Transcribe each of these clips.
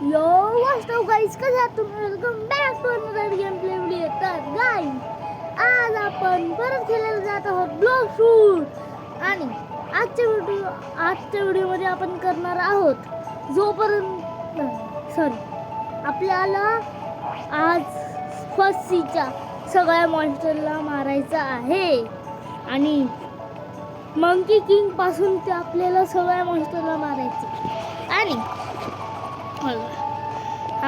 यो वास्तव गाईस कसे आहात तुम्ही? Welcome back to another game play video. तर गाईस आज आपण परत खेळायला जात आहोत ब्लॉक शूट. आणि आजच्या व्हिडिओमध्ये आपण करणार आहोत जोपर्यंत आपल्याला आज फर्स्ट सीच्या सगळ्या मॉन्स्टरला मारायचं आहे. आणि मंकी किंग पासून ते आपल्याला सगळ्या मॉन्स्टरला मारायचं. आणि हा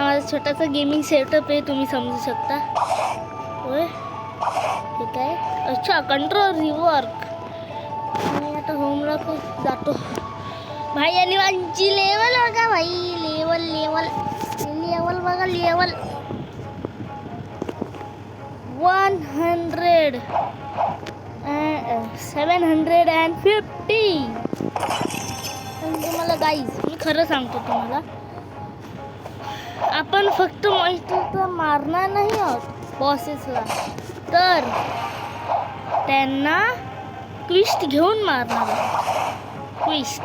माझा छोटासा गेमिंग सेटअप आहे, तुम्ही समजू शकता. होय ठीक आहे. अच्छा कंट्रोल रिवर्क. मी आता होमला जातो भाई. आणि माझी लेवल बघा भाई, लेवल लेवल लेवल बघा, लेवल 750. तुम्हाला गाईज मी खरं सांगतो तुम्हाला, आपण फक्त मॉन्स्टर मारणार नाही आहोत बॉसेसला, तर त्यांना क्विस्ट घेऊन मारणार आहोत. क्विस्ट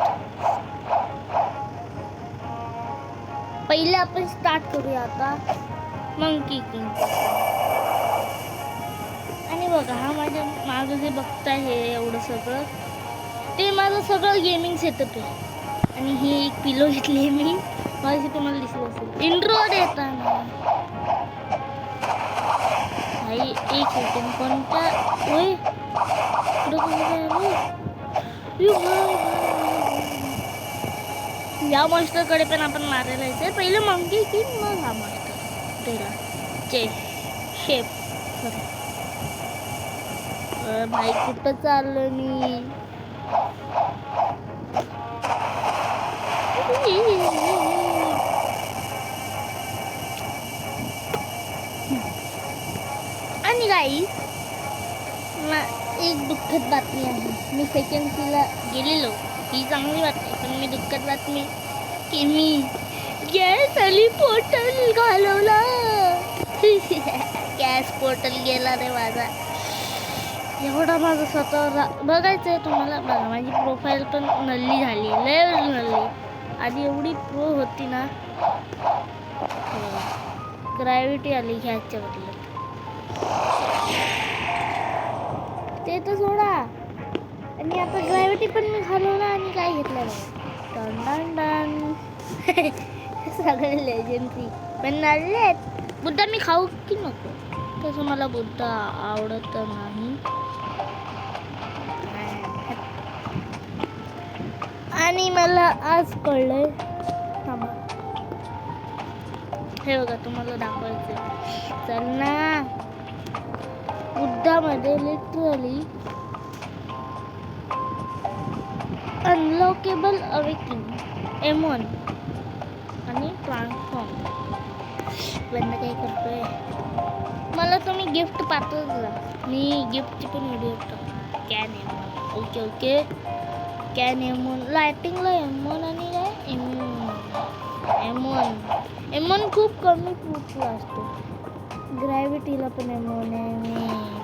पहिले आपण स्टार्ट करूया आता मंकी किंग. आणि बघा हा माझं जे बघताय हे एवढं सगळं, ते माझं सगळं गेमिंग सेटअप आहे. आणि ही एक पिलो घेतली आहे मी, माझी तुम्हाला दिसलं असेल इंट्रो देताना. भाई एक सेकंड, कोणत्या होय या मॉन्स्टरकडे पण आपण मारायला यायचं. पहिले मंकी किंग, मग हा मॉन्स्टर त्याला शेप. भाई कुठं चाललो मी? आणि गाईस एक दुःखद बातमी आहे. मी सेकंड सीला गेलेलो, ही चांगली बातमी. पण मी दुःखद बातमी की मी गॅस आणि पोर्टल घालवला. गॅस पोर्टल गेला रे माझा. एवढा माझं स्वतः बघायचं आहे तुम्हाला. बघा माझी प्रोफाईल पण नल्ली झाली, लय नल्ली. आधी एवढी प्रो होती ना. ग्रॅव्हिटी आली घ्यायच्या बदल्यात, ते तर सोडा. आणि आता ग्रॅव्हिटी पण मी घालवला आणि काय घेतलं बघा. सगळे लेजेंडरी पण नल्लेत. बुद्धा मी खाऊ की नको? तसं मला बुद्धा आवडत नाही. आणि मला आज कळलंय, हे बघा तुम्हाला दाखवायचं. चल ना, बुद्धामध्ये लिटरली अनलॉकेबल अवेकिंग M1 आणि ट्रान्सफॉर्म. बंद काय करतोय? मला तुम्ही गिफ्ट पाठवत जा, मी गिफ्टची पण व्हिडिओ टाकतो. Can M1. Okay okay. Can M1 लायटिंगला M1 आणि काय M1 खूप कमी फूटला असतो. ग्रॅव्हिटीला पण M1 आहे, मी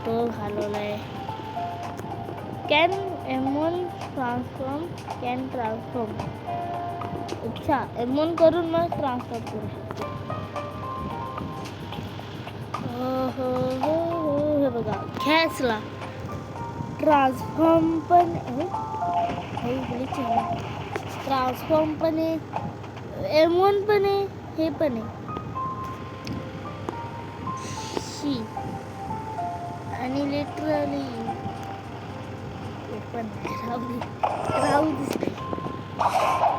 तो घालवला आहे. Can M1 transform. Can transform. अच्छा M1 करून मग ट्रान्सफॉर्म करू शकतो. हो हे बघा, गॅसला ट्रान्सफॉर्म पण ट्रान्सफॉर्म पण आहे, M1 पण आहे, हे पण आहे. आणि लिटरली पण राहू दिसते.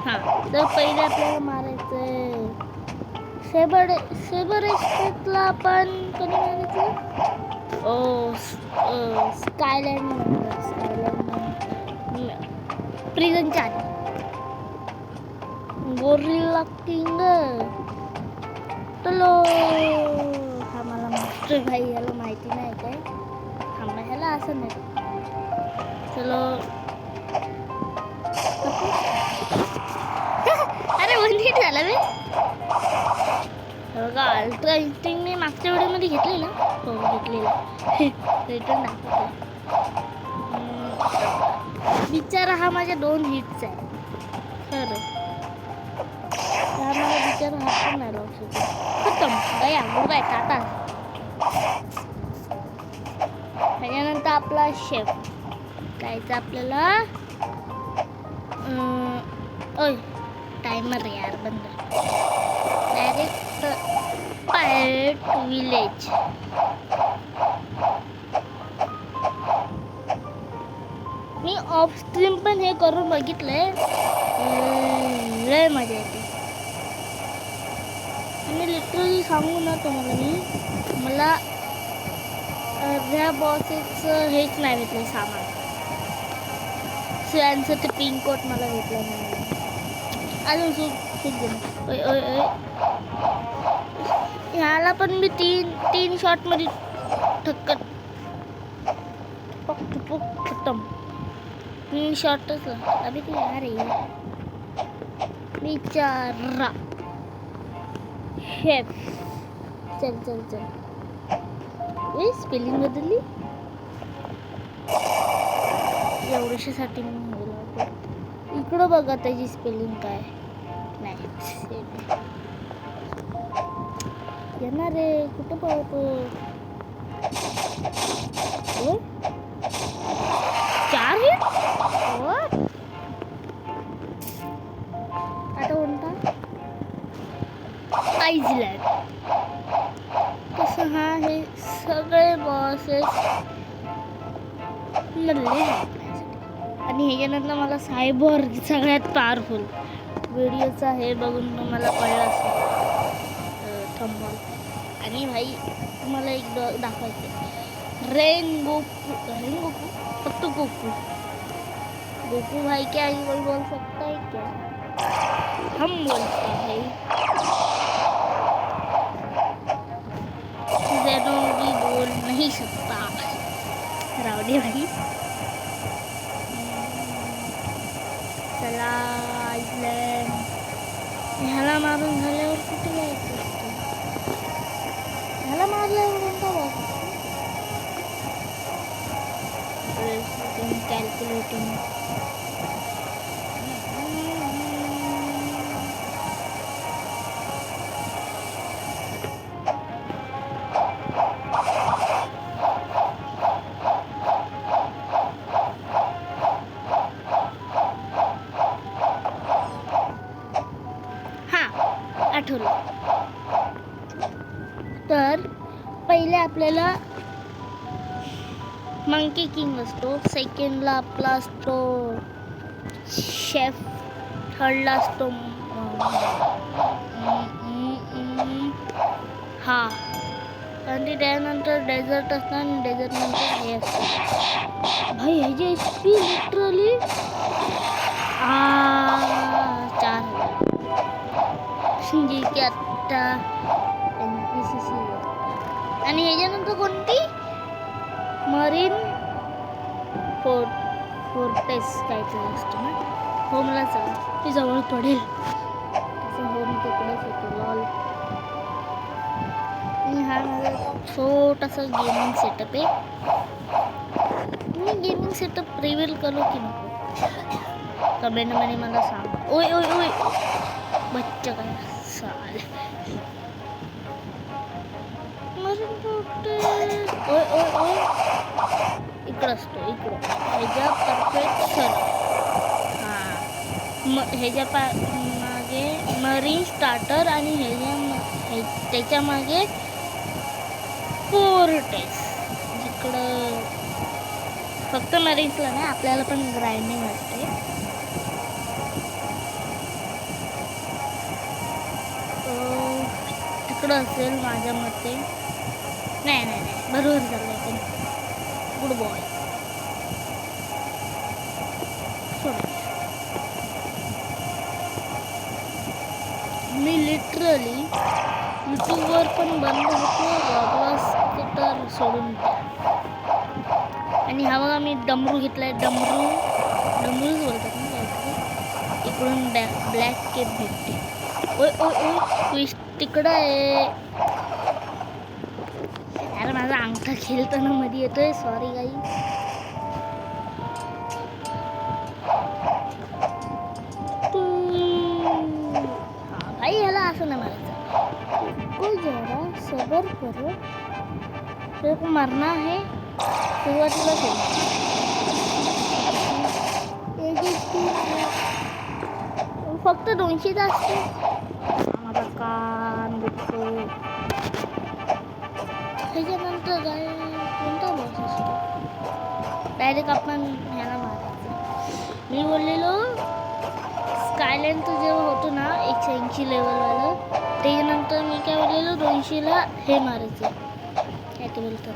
हां तर पहिले आपल्याला मारायचं सेबर एक्सपेक्टला. आपण कधी मारायचं? स्कायलँड प्रिझनच्या आधी. गोरिल्ला किंग चलो. हा मला मास्टर भाई, ह्याला माहिती नाही काय. थांबा, ह्याला असं नाही. चलो. अरे वंचित झालं रे. बघा अल्ट्रा इन्स्टिंग मी मागच्या व्हिडिओमध्ये घेतलेला. हो घेतलेला. रिटर्न दाखवतो. बिचारा हा माझ्या 2 हिट्स आहे खरं. मला बिचारा हात पण नाही लावू शकत. खतम गया गुड टाटा. त्याच्यानंतर आपला शेफ जायचं आपल्याला. ओय टायमर यार बंद. Direct pirate village. Me of stream पण हे करून बघितलंय. लय मजा येते. आणि लिटरली सांगू ना तुम्हाला मला अर्ध्या बॉसेसचं हेच नाही भेटलं सामान. त्यांचं ते पिंक कोट मला भेटलं नाही. अजून खूप ओय ओय ओय. ह्याला पण मी तीन शॉटमध्ये ठक्कत खतम. 3 शॉटच अभी तो यार है बिचारा शेफ. चल ए स्पेलिंग बदलली एवढ्यासाठी. इकडं बघा त्याची स्पेलिंग काय नाही. येणार रे कुठं पळतो. 4 हिट. आता कोणता आईसलँड. तसं हा हे सगळे बॉसेस नल्ले आहेत. आणि ह्याच्यानंतर मला सायबर सगळ्यात पॉवरफुल व्हिडिओचा हे बघून मला कळलं असं थंबॉल. आणि भाई मला एक दाखवायचं रेन गोकू फक्त गोकू भाई क्या ये कोई बोल सकता है क्या. हम बोलते हैं जेनो भी बोल नहीं सकता. रावडे भाई चला आईसलँड. ह्याला मारून झाल्यावर कुठे जायचं असतं. ह्याला मारल्यावर कोणता बॉस कॅल्क्युलेटिंग. आठवलं. तर पहिले आपल्याला मंकी किंग असतो. सेकंडला आपला असतो शेफ. थर्डला असतो हा. आणि त्यानंतर डेझर्ट असतं. आणि डेझर्ट नंतर हे असतं. भाई ह्याची एच पी लिटरली 4 जी की आत्ता NPCC. आणि ह्याच्यानंतर कोणती मरीन फोर्टेस काहीतरी असतं ना. होमला चला ती जवळ पडेल. तसं होम तिकडेच होतो लॉल. आणि हा माझा छोटासा गेमिंग सेटअप आहे. मी गेमिंग सेटअप रिव्हील करू की नको कमेंटमध्ये मला सांग. ओय ओय ओय बच्चा काय साल. मरीन फोर्टेस. ओय ओय ओय इकडं असतो इकडं. ह्याच्या परफेक्ट सर हां ह्याच्या मागे मरीन स्टार्टर. आणि त्याच्या मागे फोर्टेस. जिकडं फक्त मरीन्सला नाही आपल्याला पण ग्राइंडिंग असते. तिकडं असेल माझ्या मते. नाही नाही नाही बरोबर झालं पण गुड बॉय. मी लिटरली यूट्यूबवर पण बंद होतो. रॉबलॉस तर सोडून द्या. आणि हा बघा मी डमरू घेतलाय. डमरूच बोलतात ना काहीतरी. इकडून ब्लॅक केप भेटते. ओय ओय ओय ट्विस्ट तिकडं आहे. अरे माझा अंगठा खेळताना मध्ये येतोय. सॉरी गाई. भाई कोई जरा सबर करो, तेरे को मरना है सुरुवातीला फक्त 200 असते. माझा कान दुखतो. त्याच्यानंतर काय कोणता बॉस असतो? डायरेक्ट आपण ह्याला मारायचं. मी बोललेलो स्कायलँडचं जेव्हा होतो ना 180 लेवलवालं, त्याच्यानंतर मी काय बोललेलो 200ला हे मारायचं, काय ते बोलतात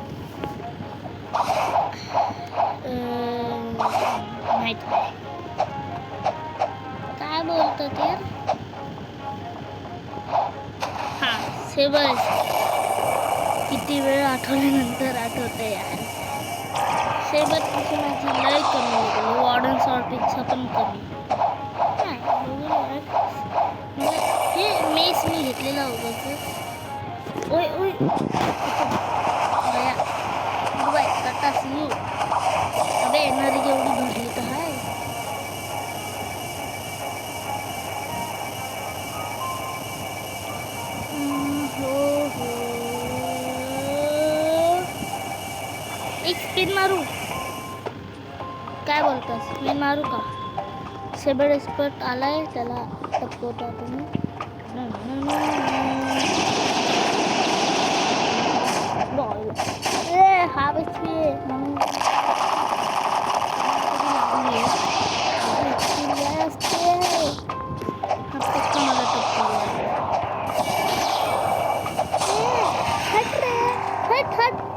माहीत नाही काय बोलतात यार. हां सेबर. किती वेळ आठवल्यानंतर आठवतं यार. सेबर तिची माझी लय कमी होती. वॉर्डन सॉर्टिंगचा पण कमी. हे मेस मी घेतलेला उगाच. ओय ओय बया बाय कटास यू. अबे एनर्जी एवढी भरली तर आहे. हो हो एक स्पिन मारू. काय बोलतास स्पिन मारू का? सेबर एक्सपर्ट आलाय त्याला टपकवता तुम्ही. हा बसली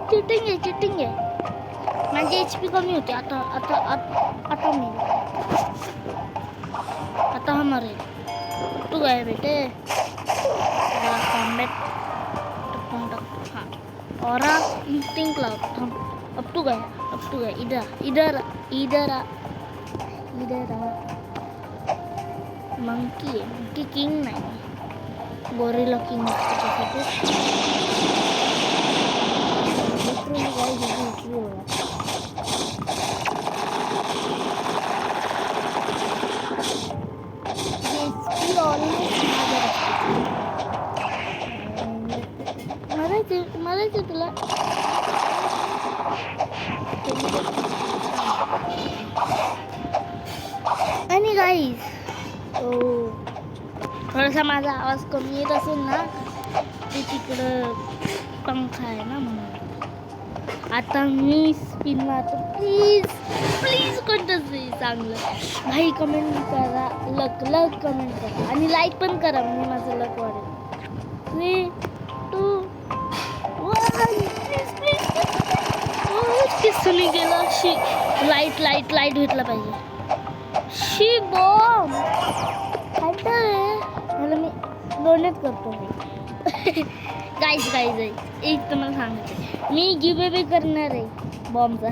चिटिंग आहे चिटिंग आहे. माझी HP कमी होती. आता आता आता मी आता हा मरेल. तू काय बेटे कॉम्बॅट टपकून टाकतो. हाँ और इंस्टिंक्ट लाव थांब. अब तू गया इधर इधर इधर आ इधर आ. मंकी आहे मंकी किंग नाही गोरिला किंग मरायचं तुला. आणि गाईज थोडासा माझा आवाज कमी येत असेल ना ते तिकडं पंखा आहे ना म्हणून. आता मी स्पिन मारतो. प्लीज प्लीज कोणतंच चांगलं भाई कमेंट करा. लक कमेंट करा आणि लाईक पण करा म्हणजे माझं लक वाढेल. 3 2 1 प्लीज किसने गेला. शी लाईट भेटला पाहिजे. शी बॉम्ब मला मी डोनेट करतो. गाईज एक तुम्हाला सांगते मी गिव अवे करणार आहे बॉम्बचा.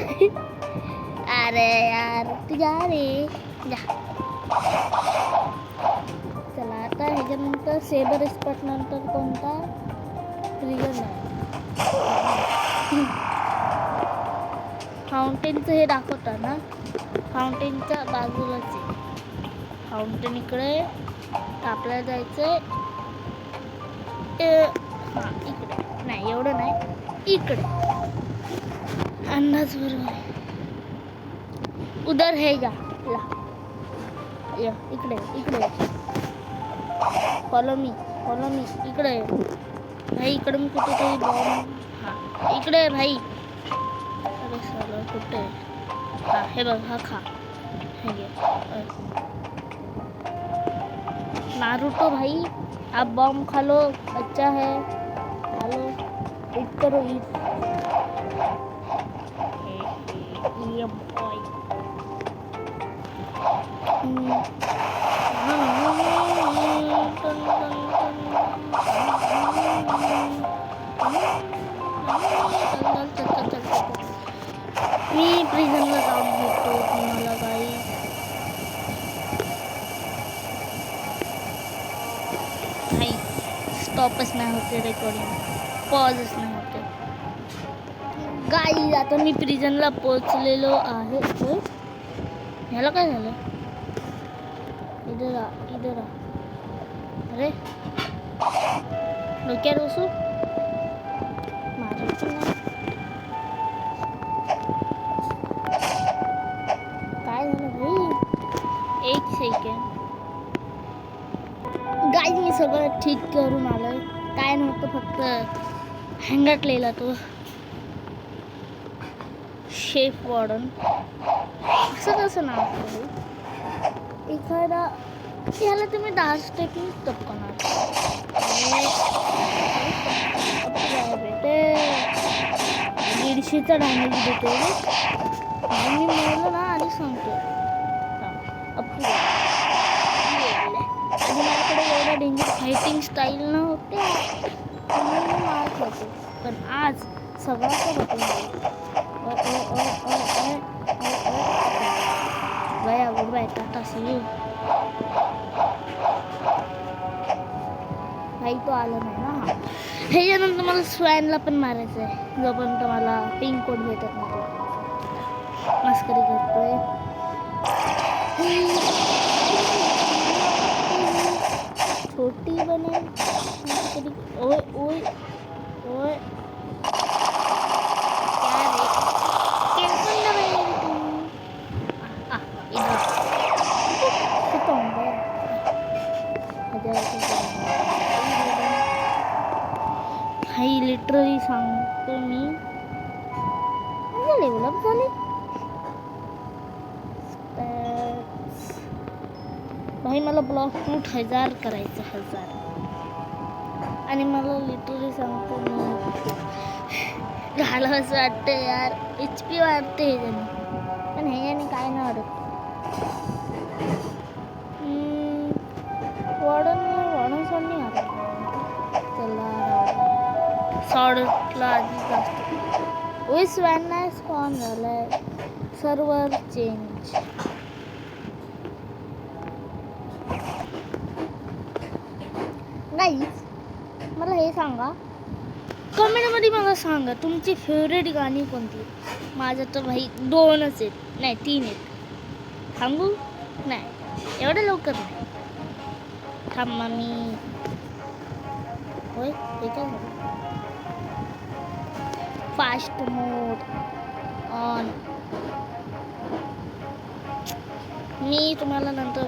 अरे यार तू जा रे जा. चला आता ह्याच्यानंतर सेबर एक्सपर्ट नंतर कोणता ट्रिगर नाही. फाउंटेनचं हे दाखवतं ना फाउंटेनच्या बाजूलाच आहे. फाउंटेन इकडे आपल्याला जायचंय. हां इकडे नाही एवढं नाही इकडे. अंदाज बरोबर आहे. उधर है जा या इकडे फॉलो मी इकडे भाई. इकडे मी कुठेतरी बॉम्ब. हां इकडे आहे भाई. अरे सर कुठे हां हे बघ हा खा हे घे. नारुतो भाई आप बॉम्ब खा लो अच्छा है खा लो. ईट करो ईट. ये बॉय मी प्रिझनला जाऊन भेटतो तुम्हाला काही. नाही स्टॉपच नाही होते रेकॉर्डिंग. पॉजच नाही होते. गाई आता मी प्रिझनला पोचलेलो आहे. ह्याला काय झालं. इधर आ अरे डोक्यात बसू मारायचं नाही. काय झालं भाई? एक सेकंड गाईज, मी सगळं ठीक करून आलोय. काय नव्हतं, फक्त हँगटलेला तो शेफ वॉर्डन. असं कसं नाव एखादा याला तुम्ही 10 स्टेपनी टपकणार. बेटे 150चा डॅमेज देते मी म्हणलं ना आधी सांगतो. आणि माझ्याकडे एवढा डेंजर फायटिंग स्टाईल नव्हते म्हणून मी मार खायचो. पण आज सगळ्याचं गया good bye tata see you. काही तो आला नाही ना. ह्याच्यानंतर मला स्वॅनला पण मारायचं आहे जोपर्यंत मला पिंक कोड भेटत नाही. मस्करी करतोय. छोटी बने ओय ओय ओय क्या रे कैसे लगे तू इधर तो हाई लिटरली सांगतो मी डेव्हलप झाले भाई. मला ब्लॉक फ्रूट 1000 करायचं 1000. आणि मला लिटरली सांगतो मी झालं असं वाटतं यार. HP वाढते ह्याच्याने, पण ह्याच्याने काय नाही वाटत. वॉर्डन सोडणी आता चला सॉडला आधी जास्त. ओय स्वॅन नाही स्पॉन झालाय. Server change. गाईज, मला हे सांगा कमेंटमध्ये, मला सांगा तुमची फेवरेट गाणी कोणती. माझं तर भाई 2च आहेत, नाही 3 आहेत. सांगू नाही एवढं लवकर नाही. थांबा मी होय हे काय झालं. Fast mode on. मी तुम्हाला नंतर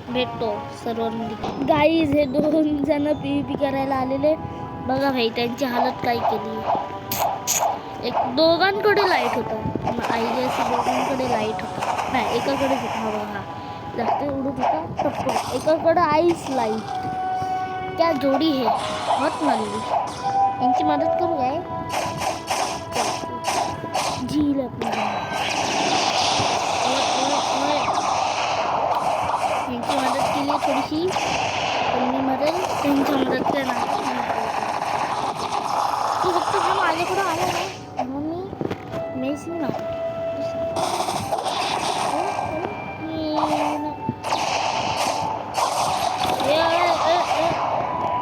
भेटतो सर्वांमध्ये. गाईज, हे 2 जण PvP करायला आलेले बघा भाई. त्यांची हालत काय केली. एक दोघांकडे लाईट होता. आयडियाची दोघांकडे लाईट होता. नाही एकाकडेच होता. बघा जास्त उडत होता टप्पा. एकाकडे आईस लाईट. क्या जोडी है बहुत मल्ली. यांची मदत करू काय. झील यांची मदत केली थोडीशी. पण मी मदत त्यांची मदत करणार. तू फक्त हा माझ्याकडं आला ना म्हणून मी मेसिंग नको.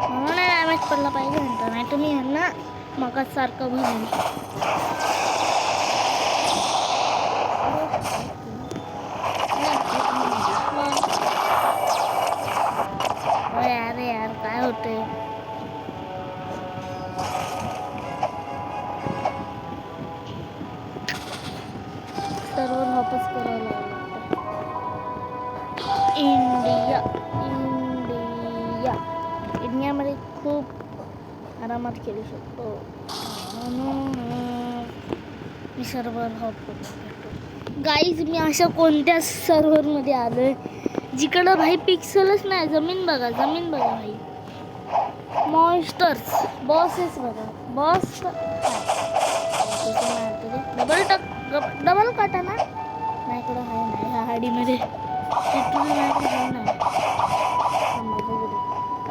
म्हणून डॅमेज पडला पाहिजे नंतर, नाही तुम्ही ह्यांना मगच सारखं भरून. अरे यार काय होते. सर्वर वापस करायला लागतं. इंडियामध्ये खूप आरामात खेळू शकतो म्हणून मी सर्वर हॉप करतो. गाईज, मी अशा कोणत्या सर्व्हरमध्ये आलो आहे जिकडं भाई पिक्सलच नाही. जमीन बघा भाई. मॉन्स्टर्स बॉसेस बघा. बॉस डबल काटा ना माझ्याकडं आहे. नाही ह्या हाडीमध्ये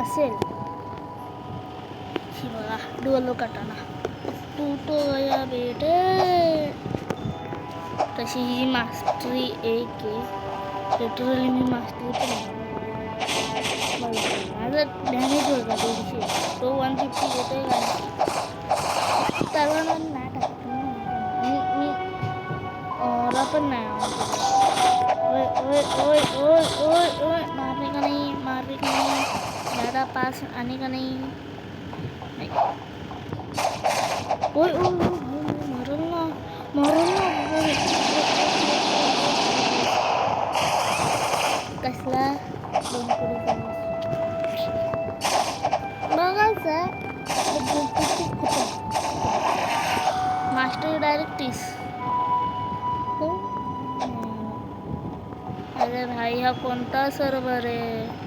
असेल. बघा डुअल काटाना टूटो गया बेटे. तशी ही मास्टरी एक आहे. लिटरली मी मास्टरी पण माझं डॅमेज होता 150. तो 150 देतोय का सर्वांना नाही टाकत मी ओला पण नाही. ओय मारने का नहीं ज़्यादा पास आने का नहीं. ओय ओय मरल ना कसला बघायचं मास्टर डायरेक्ट 30. अरे भाई हा कोणता सर्वर आहे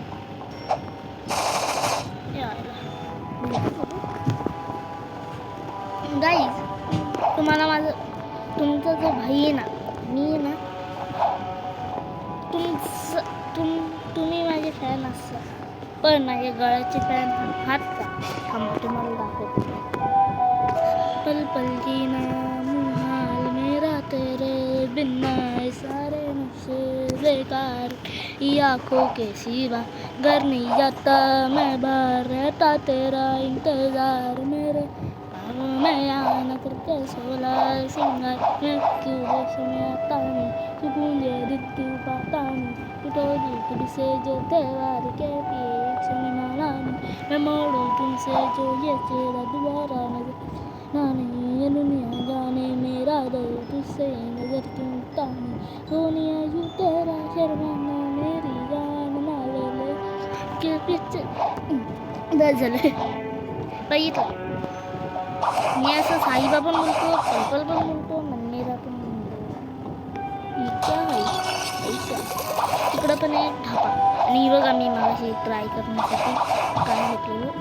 गाईज. तुम्हाला तुमचा जो भाई आहे ना, मी आहे ना, तुम्ही माझे फॅन असाल, पण माझ्या गळ्याचे फॅन आहात का? थांबा तुम्हाला दाखवतो. पल पल जीना मुहाल मेरा तेरे बिना, सारे नशे बेकार, आँखों के सिवा घर नहीं जाता मैं, बाहर रहता तेरा इंतजार, मेरे मैं आना करके सोला सिंगार, मैं क्यों होश में आता नहीं, सुकून दे दिल पाता नहीं, टूटोगी तुझसे जो त्योहार के पीछे माना नहीं, मैं मोड़ू तुमसे जो ये चेहरा दोबारा नजर ना नहीं, ये दुनिया जाने मेरा दिल तुझसे नजर चुनता नहीं, सोनिया यू तेरा शर्माना मेरी जान ना ले के पीछे बस झाले. बघितलं मी असं साईबा पण बोलतो, पलपल पण बोलतो, मन्नेरा पण तिकडं पण एक ढापा. आणि बघा मी मागाशी ट्राय करण्यासाठी काय घेतलेलं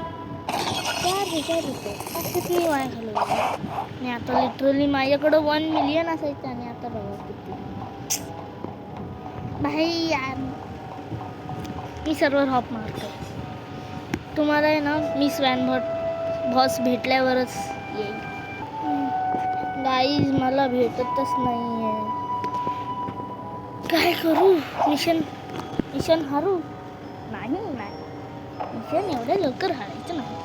4,000 रुपये असं मी वाया घालवलं. आणि आता लिटरली माझ्याकडं 1 मिलियन असायचं आणि आता बघा किती. भाई यार मी सर्वर हॉप मारतो. तुम्हाला आहे ना मी बॉस भेटल्यावरच येईल. गाईज मला भेटतच नाही आहे, काय करू? मिशन हारू नाही. मिशन एवढ्या लवकर हारायचं नाही.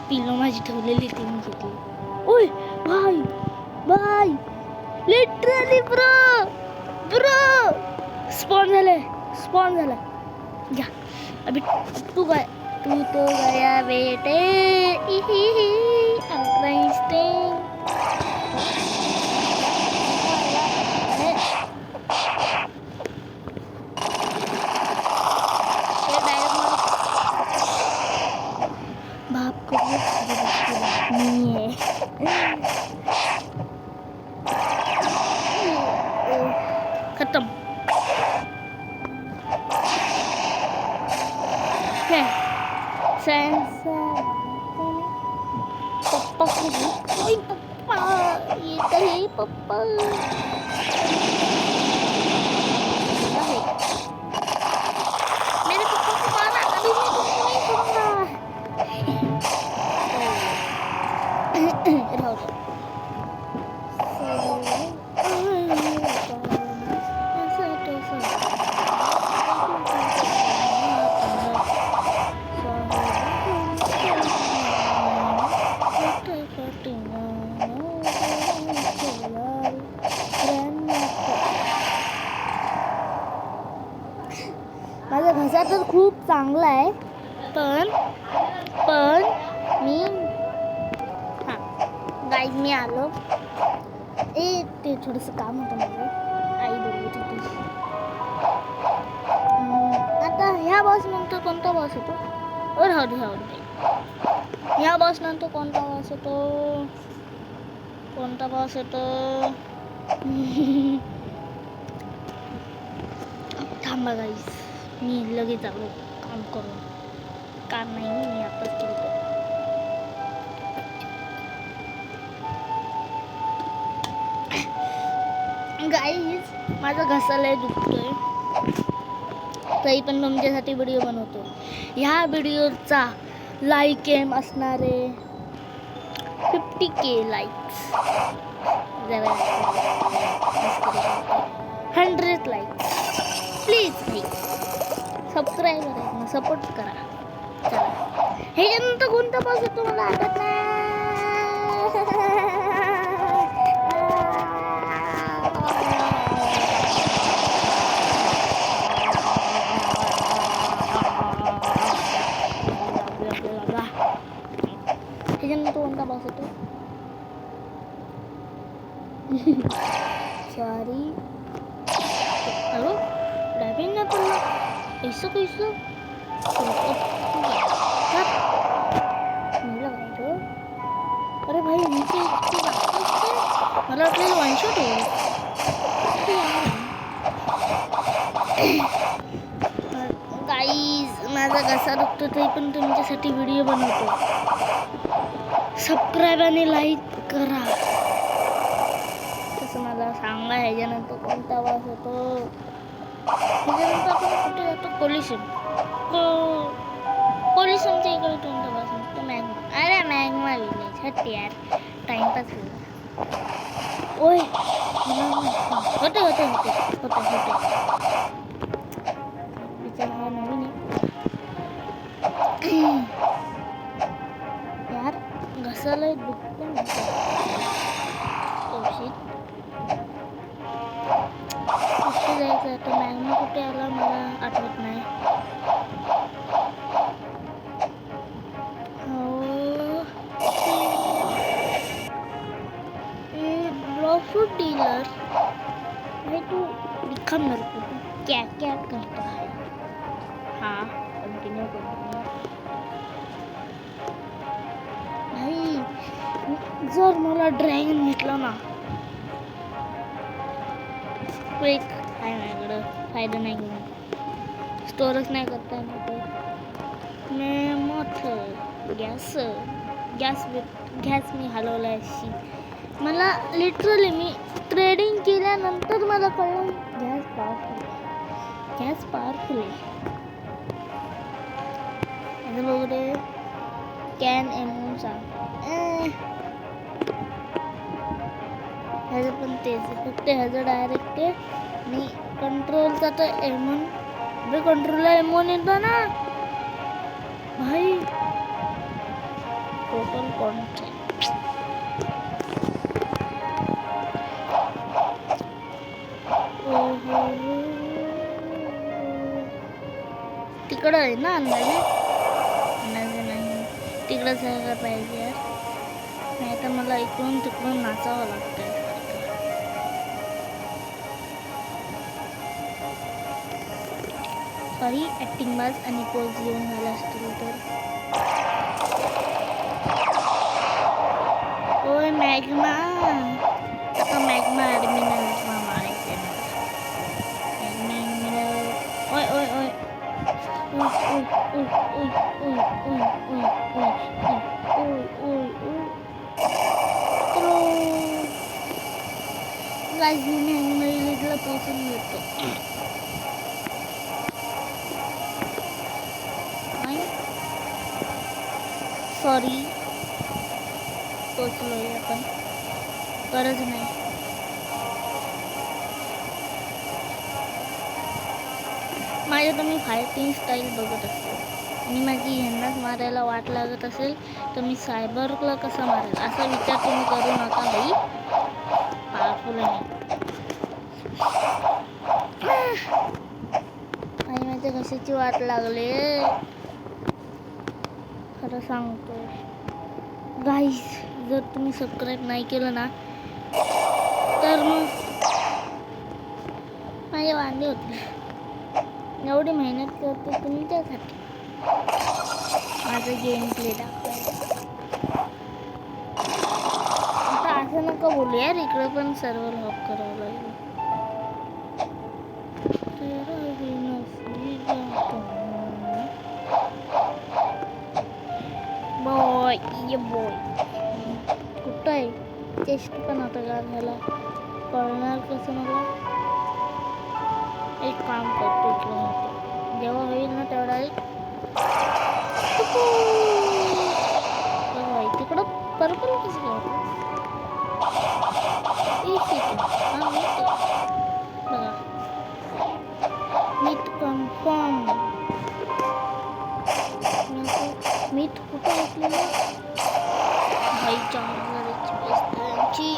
पिलो माझी ठेवलेली ती मी घेतली. ओय भाई लिटरली ब्रो स्पॉन झालं. घ्या अभी तू तो गया बेटे. इंटरेस्टिंग. बाप को नहीं है. खत्म. पप्पा ये तर हे पप्पा मेरे पप्पा को मारा. अभी मैं तुमको नहीं छोड़ूंगा. राहू दे. माझा घसा तर खूप चांगला आहे, पण मी गाईज मी आलो. ते थोडंसं काम होतं माझं, आई बोलत होती. आता ह्या बॉस नंतर कोणता बॉस होतो? राहू दे. ह्या बॉस नंतर कोणता बॉस होतो? थांबा गाईज, मी लगेच आलो काम करून. काम नाही मी आताच केलं. गाईज माझा घसा लय दुखतोय, तरी पण तुमच्यासाठी व्हिडिओ बनवतो. ह्या व्हिडिओचा लाईक एम असणारे 50K likes, 100 likes please. Subscribe करा, सपोर्ट करा. चला हे नंतर कोणता पासून तुम्हाला आठवत नाही. ह्याच्यानंतर कोणता बॉस होतो? सॉरी. अरे डॅमेज नाही पडला. ऐसं कैसं अरे भाई नीचे मला वाटलेलं वन शॉट होईल. गाईज माझा घसा दुखतो तरी पण तुमच्यासाठी व्हिडिओ बनवतो. सबस्क्राईब आणि लाईक करा. तसं मला सांगा ह्याच्यानंतर कोणता वास होतो. ह्याच्यानंतर आपण कुठे जातो. कोलिशनच्या इकडे कोणता वास नसतो. मॅग्मा. अरे मॅग्मा विलेज हट यार टाइमपास होईल. ओय होते विचार हा नवीन आहे यार. घसाला दुखतं कुठे जायचं आता. मॅग्मा कुठे आला मला आठवत नाही. ब्लॉक फ्रूट डीलर भाई तू दिखा मेरे को क्या क्या करता है. हाँ कंटिन्यू भाई. जर मला ड्रॅगन भेटला ना एक आहे माझ्याकडं. फायदा नाही घेऊन स्टोरच नाही करता येणार. मग गॅस मी हलवला अशी. मला लिटरली मी ट्रेडिंग केल्यानंतर मला कळलं गॅस पावरफुल आहे. आता बघू दे कॅन एमून सांग ह्याचं पण तेच फक्त ह्याचं डायरेक्ट मी कंट्रोलचा तर एमोन कंट्रोलला एमोन येतो ना भाई. टोटल कॉन्ट्रॅक्ट तिकडं आहे ना. अंदाजे नाही तिकडंच जायला पाहिजे यार. नाही तर मला इकडून तिकडून नाचावं लागतं. सॉरी ॲक्टिंग बाज आणि पोज घेऊन झाला असतील तर. ओय मॅग्मा आता मॅग्मा ॲडमिनल मारायचं. ओय ओय ओय गाईज मी ॲनिमल पोचून येतो. सॉरी पोचलोय आपण. गरज नाही. माझ्या तर मी फायटिंग स्टाईल बघत असते आणि माझी ह्यांनाच मारायला वाट लागत असेल तर मी सायबरला कसं मारेल असा विचार तुम्ही करू नका भाई. पावरफुल आहे आणि माझ्या कशाची वाट लागले खरं सांगतो. गाईज जर तुम्ही सबस्क्राईब नाही केलं ना तर मग माझे वांदे होते. एवढी मेहनत करते तुम्ही त्यासाठी माझं गेम प्ले दाखवायला. आता असं नका बोलू यार. इकडे पण सर्व्हर हॉप करावं लागेल. बॉय ये बॉय कुठं आहे. चेस्ट पण आता गार झाला. कळणार कसं मला. एक काम करतो इकडे जेव्हा होईल ना तेवढा तिकडं पर्पल कसं काय बघा. मीठ कन्फर्म मीठ कुठं घेतलेलं भाई. 4000 ची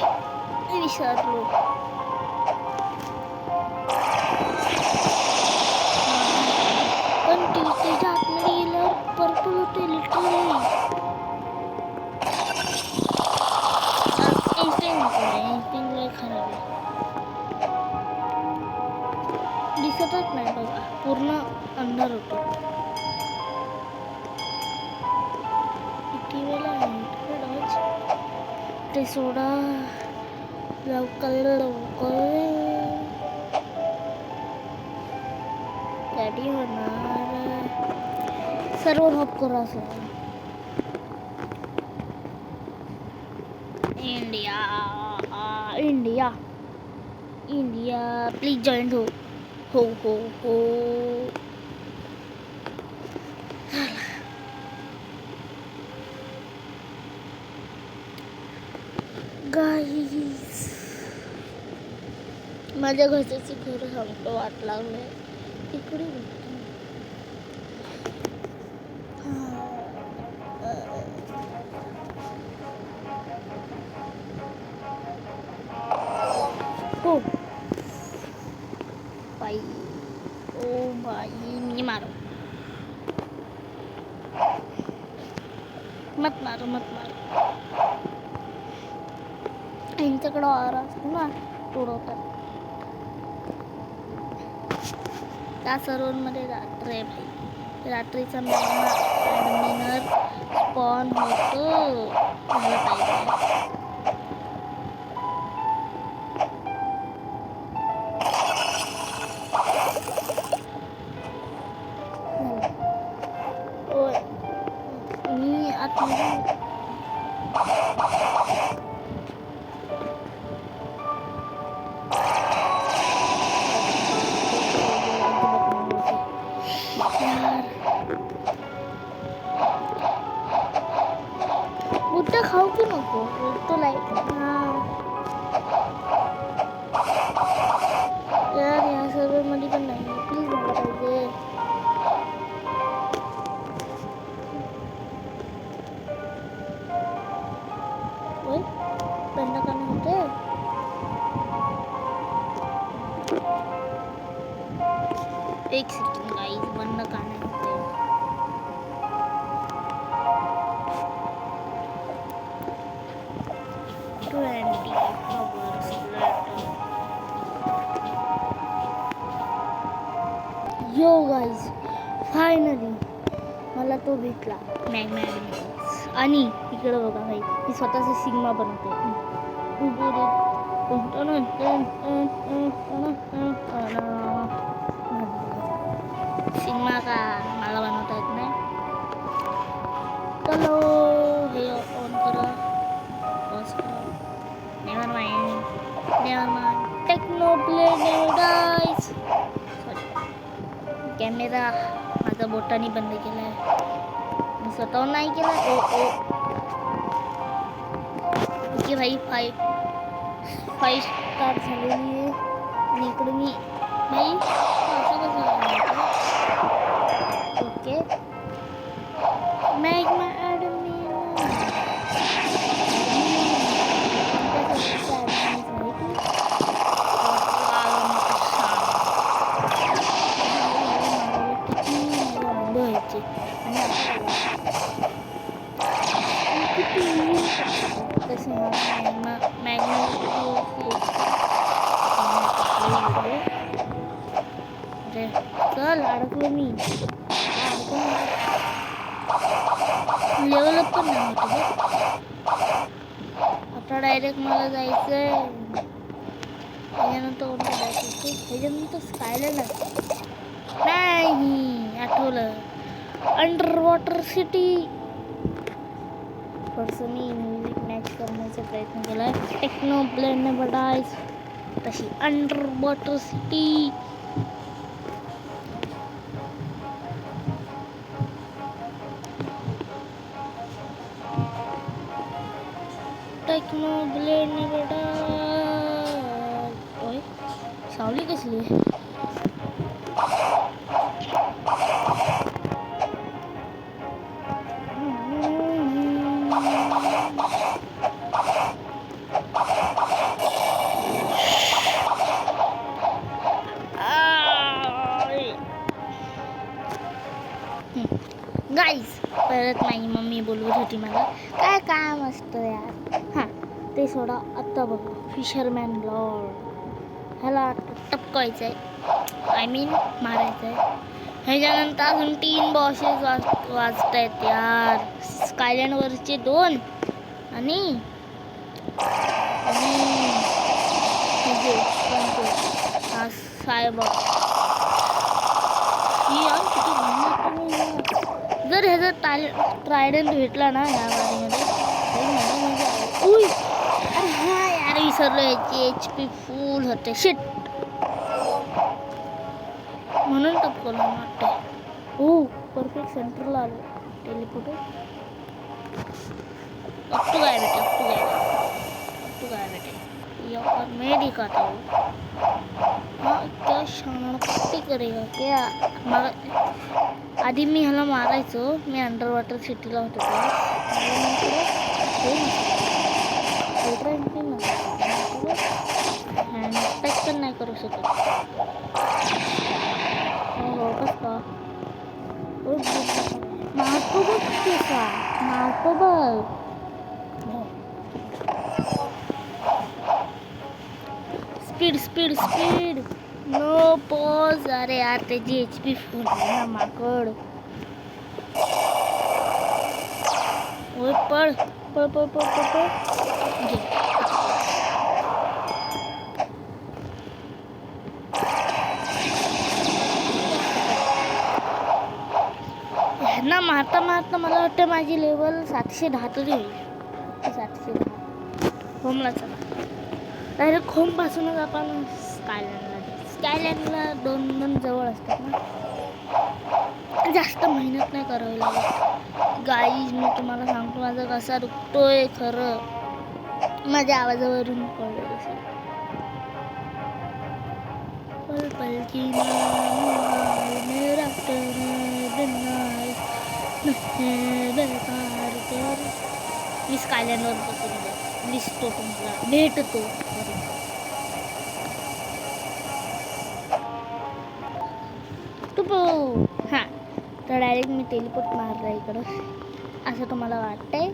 विसरलो. पण त्याच्या आतमध्ये गेल्यावर पर्पल होते लिटरली. इन्स्टिंक्ट खराब ते सोडा लवकर लवकर कधी होणार सर्व हॉप करा असं India India India please join हो हो हो हो गाईस माझ्या घरच्याची खरं सांगतो वाट लागले इकडे हो बाई ओ बाई मी मारो मत मारो यांच्याकडं वारा असतो ना उडवतात त्या सर्वांमध्ये रात्र आहे भाई रात्रीचा मिनर स्पॉन होतो मला पाहिजे मी आतमध्ये बुट्टा खाऊ की नको तो लाईट यार या सर्वमध्ये पण नाही प्लीज मला पाहिजे बंद करणे होते एक सेकंड गाईस बंद करणे होते यो गाईज फायनली मला तो भेटला मॅग्मॅग्नेस आणि इकडं बघा भाई मी स्वतःचा सिग्मा बनवते सिग्मा का मला बनवता येत नाही चलो हे ऑन करा बस करा never mind Technoblade guys camera माझा बोटाने बंद केला आहे मी स्वतः नाही केला ओ ओ ओके भाई 5 स्टार झालेली आहे आणि इकडे मी भाई असं कसं ओके मॅग्मा चल अडकलो मी लेवल अप पण नाही होत आता डायरेक्ट मला जायचंय त्याच्यानंतर कोणतं जायचं त्याच्यानंतर स्कायलँड नाही आठवलं अंडर वॉटर सिटी थोडंसं मी म्युझिक मॅच करण्याचा प्रयत्न केला आहे टेक्नो ब्लेडने बडायस तशी अंडर वॉटर सिटी टेक्नो ब्लेडने बडायस ओय सावली कसली गाईस परत माझी मम्मी बोलवत होती मला काय काम असतं यार हां ते सोडा आत्ता बघा फिशरमॅन लॉर्ड ह्याला टपकायचं आहे आय मीन मारायचं आहे ह्याच्यानंतर अजून 3 बॉसेस वाजत आहेत यार स्कायलँडवरचे 2 आणि हा सायबॉट ही यार किती भांडण. जर ह्याचा ट्रायडंट भेटला ना ह्या गाडीमध्ये तर मला म्हणजे उई अरे हा यार विसरलो याची HP फुल होते शिट म्हणून टपकवलं वाटतं. हो परफेक्ट सेंटरला आलो टेलिपोर्ट अब तो गाय बेटे यहाँ मैं दिखाता हूँ. हाँ क्या शांति करेगा क्या मग आधी मी ह्याला मारायचो. मी अंडर वॉटर सिटीला होतो हँडपॅक पण नाही करू शकत. हो कस का मारतो बघ कसा मारतो बघ. Speed no pause. अरे यार त्याची HP फुल आहे ना माकड. ओय पळ पळ पळ पळ पळ पळ ह्यांना मारता मारता मला वाटतं माझी लेवल 710 तरी होईल. 710 होमला चला डायरेक्ट होमपासूनच आपण स्कायलँडला दोन जवळ असतात ना. जास्त मेहनत नाही करावी लागत. गाईज मी तुम्हाला सांगतो माझा कसा दुखतोय खरं माझ्या आवाजावरून कळलं असेल. पल पल की मेरा मी स्कायलँडवर बसून दिसतो तुम्हाला भेटतो. हां तर डायरेक्ट मी टेलिपोर्ट मारला इकडं असं तुम्हाला वाटतंय.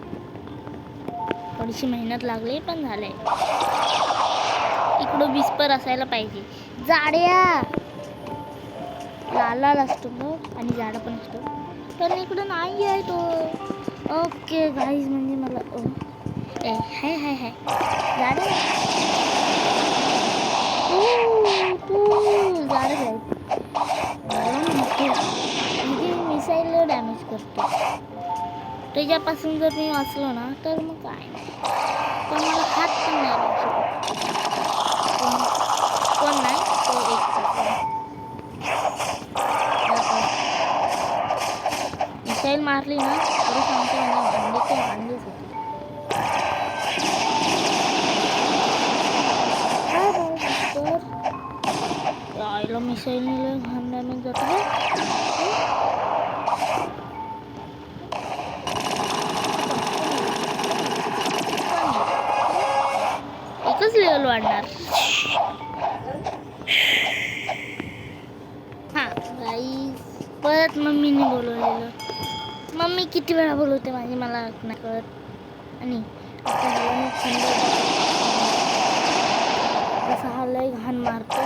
थोडीशी मेहनत लागली पण झालंय. इकडं विस्पर असायला पाहिजे. जाड्या लाल असतो मग आणि जाडा पण असतो पण इकडं नाही आहे तो. ओके गाईज म्हणजे मला हाय हाय हाय जाडे तू जाडे मिसाईल डॅमेज करतो. त्याच्यापासून जर मी वाचलो ना तर मग काय पण मला हात पण नाही लागू कोण नाही तो एक मिसाईल मारली ना तरी सांगतो मला भांडीच होती. आईला मिसाईलने घाण डॅमेज जातो. एकच लेवल वाढणार. हां गाईस परत मम्मीने बोलवलेलं. मम्मी किती वेळा बोलवते माझी मला नाही कळत. आणि आता मी तसा हा लय घाण मारतो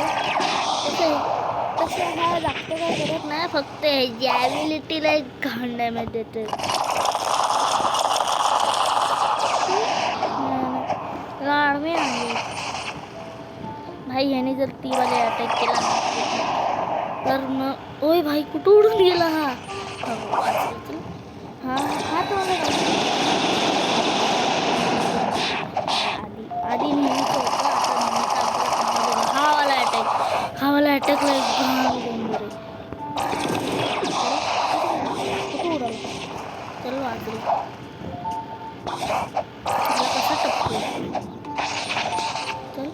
तसं हा जास्त काय करत नाही फक्त ह्याची ॲबिलिटीला एक घाण डॅमेज देते. आडवे आहे भाई. ह्याने जर ती वाले अटॅक केला तर मग ओय भाई कुठं उडून गेला हा. हा हा तो आधी नेहमीच होतं आता हा वाला अटॅकला एक घाण डेंजर आहे. कुठं उडाला चल वाचलं कसा टपतो चल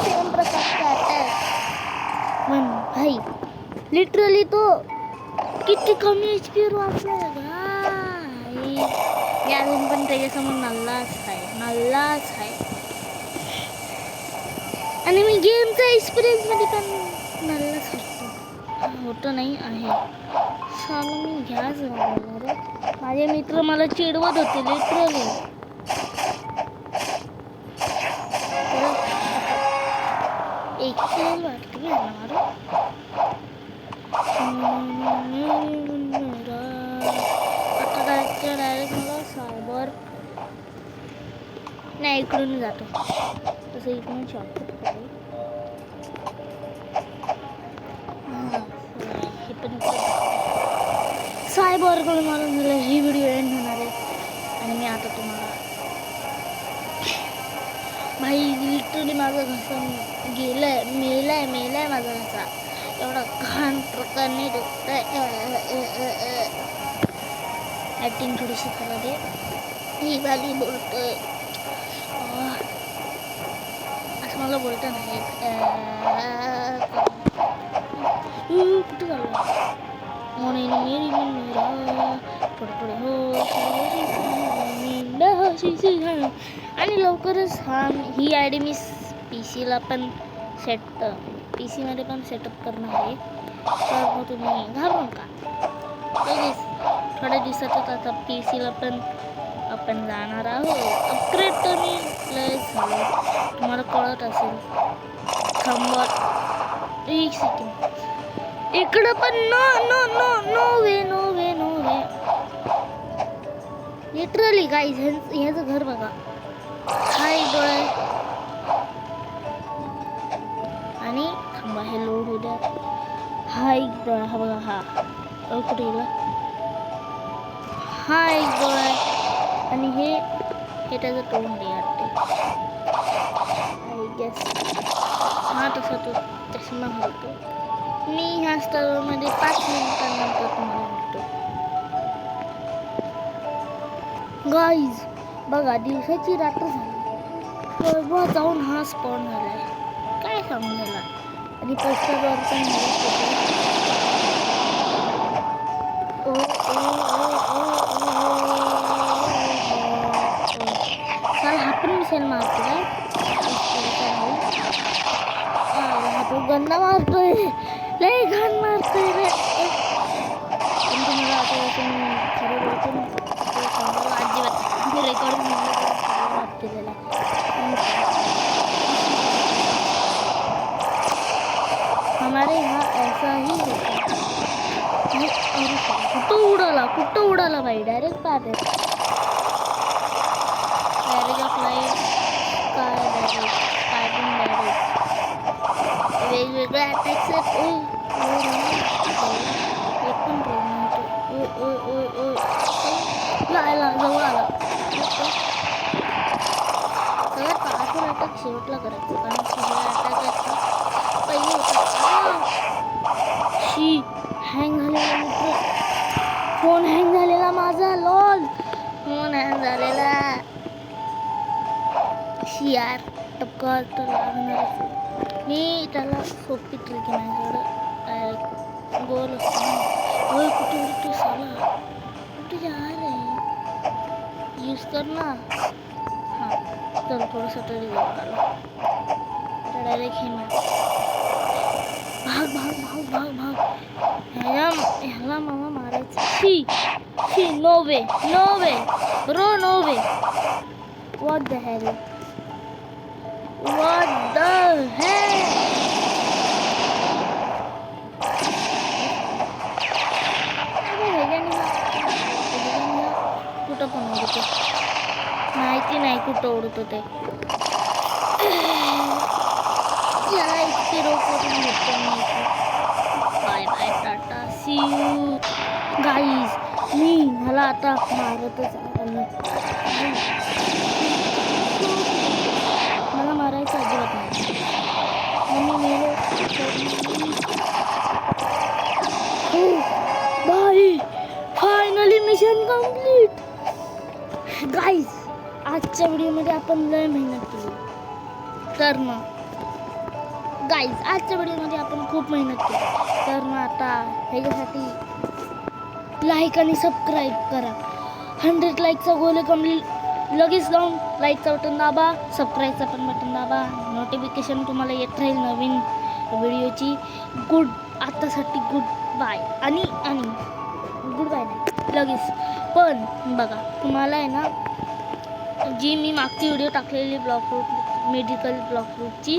सेम प्रकारचा अटॅक म्हण भाई. लिटरली तो किती कमी HP वर वाचलाय भाई. अजून पण त्याच्यासमोर नल्लाच आहे. आणि मी गेमचा एक्सपिरियन्स मध्ये पण नल्लाच होतं नाही आहे. साला मी घ्याच लागला रे. माझे मित्र मला चिडवत होते लिटरली. एक वाटते मारू आता डायरेक्ट मला सायबर नाही इकडून जातो तसं इकडून शॉर्टकट करेल. हे पण सायबरकडून मारून झालं. ही व्हिडिओ एंड होणार आहे आणि मी आता तुम्हाला भाई लिटरली माझं घसा मेलाय माझा घसा एवढा घाण प्रकारे दुखतंय. ॲक्टिंग थोडीशी खराब आहे. ही बाली बोलतोय असं मला बोलता नाही कुठं झालं म्हणून मेरी मेरा पुढे हो आणि लवकरच ही आय डी मी PC पण PC पण सेटअप करणार आहे. तर मग तुम्ही घाबरू नका. थोड्या दिवसातच आता PC पण आपण जाणार आहोत. अपग्रेड तर मी लयच झालं तुम्हाला कळत असेल. थांबवा एक सेकंड इकडं पण नो वे लिटरली गाईज ह्याचं घर बघा. हा एक डोळा आहे आणि थांबा हे लोड होऊ द्या. हा एक डोळा हा बघा हा कुठे गेला. हा एक डोळा आहे आणि हे त्याचं तोंड आहे वाटते. आय गेस हा तसा तो चष्मा घालतो. मी ह्या स्टोरमध्ये 5 मिनिटांनंतर तुम्हाला भेटतो. गाईज बघा दिवसाची रात्र झाली तेव्हा जाऊन हा स्पॉन झालाय. काय सांगून झाला आणि पोस्टरवर पण काल हा पण मिसेल मारतो काय हा तो गंदा मारतोय लय घाण मारतोय रे. पण तुम्हाला आता खरं बोलतो ना अजिबात रेकॉर्ड वाटते त्याला. हमारे यहाँ ऐसा ही होता. कुठं उडाला भाई डायरेक्ट पाहते डायरेक्ट फ्लाईट काय डायरेक्ट वेगवेगळे अटॅक्स आहेत. जवळ आला सगळ्यात पावरफुल अटॅक शेवटला करायचं कारण सगळ्या अटॅक पहिले शी हँग झालेला मित्र फोन हँग झालेला माझा लॉल फोन हँग झालेला शी यार टपका तर लागणारच. मी त्याला सोपी ट्रिक आहे माझ्याकडं गोल असतो ना कुठे साला कुठे जा रे यूज कर ना. हां चल थोडंसं तरी जवळ आलं आता डायरेक्ट हे मार भाग ह्याला मला मारायचं. शी no way bro no way. What the hell कुठं पण उडतो माहिती नाही कुठं उडतो ते. याला इतके रोग करून घेतो मी. Bye tata see you guys. मी ह्याला आता मारतच मला मारायचं अजिबात नाही. मम्मी बाई फायनली मिशन कम्प्लीट. गाईज आजच्या व्हिडिओमध्ये आपण लय मेहनत केली तर ना गाईज आजच्या व्हिडिओमध्ये आपण खूप मेहनत केली तर मग आता ह्याच्यासाठी लाईक आणि सबस्क्राईब करा. 100 लाईकचा गोल कम्प्लीट लगेच जाऊन लाईकचं बटन दाबा सबस्क्राईबचं पण बटन दाबा. नोटिफिकेशन तुम्हाला येत राहील नवीन व्हिडिओची. आतासाठी गुड बाय आणि गुड बाय नाही लगेच. पण बघा तुम्हाला आहे ना जी मी मागची व्हिडिओ टाकलेली मेडिकल ब्लॉक रूटची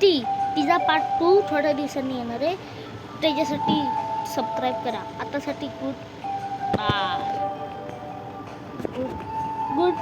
तिचा पार्ट 2 थोड्या दिवसांनी येणार आहे. त्याच्यासाठी सबस्क्राईब करा. आतासाठी गुड बाय. गुड